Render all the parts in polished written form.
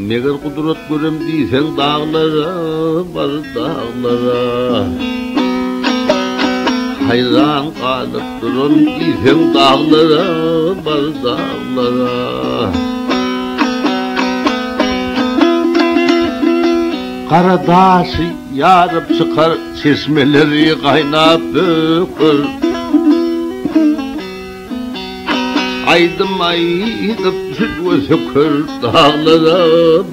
Meğer kudret görem diysen dağlara, bar dağlara. Hayran kalıp durun diysen dağlara, bar dağlara. Karadaşı yarıp çıkar, çeşmeleri kaynap dökür. Aydım aydım sütü sökür dağlara,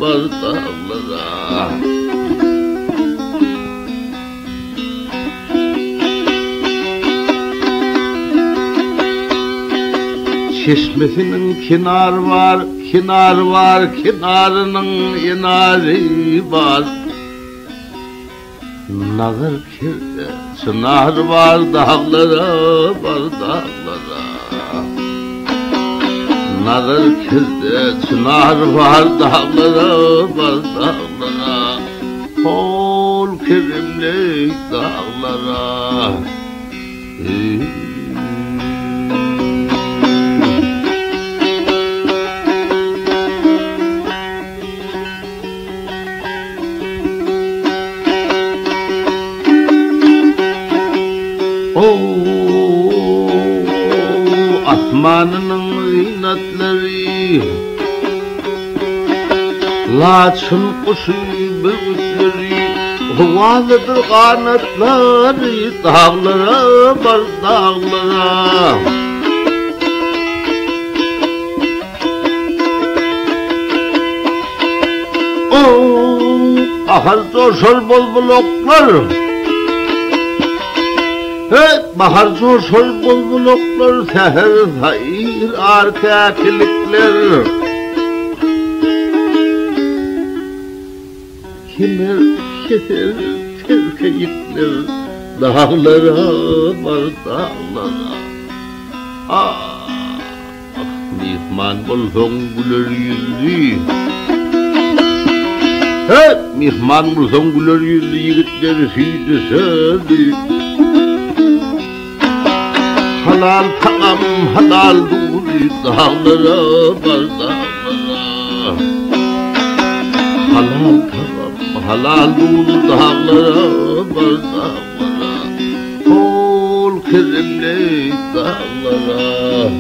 bar dağlara. Çeşmesinin kinar var, kinar var, kinarının inarı var. Nağır kirde çınar var dağlara, bar dağlara. Nağır kirde çınar var dağlara, bar dağlara. Kol kirimlik dağlara. Asmanının zinetleri, laçın kuşu bülbülleri, havalıdır kanatları dağlara, bar dağlara. Ahar coşur bulbul oklar, bahar coşur bulbul oklar, seher zahir arka kilikler. Kimer keser terkeyikler, dağlara, bar dağlara. Mihman bulson güler yüzlü, mihman bulson güler yüzlü yigitler süydüsödü. Halal tamam, halal duri dağlara, bar dağlara. Halal tamam, halal duri dağlara, bar dağlara. Kol kirimli dağlara.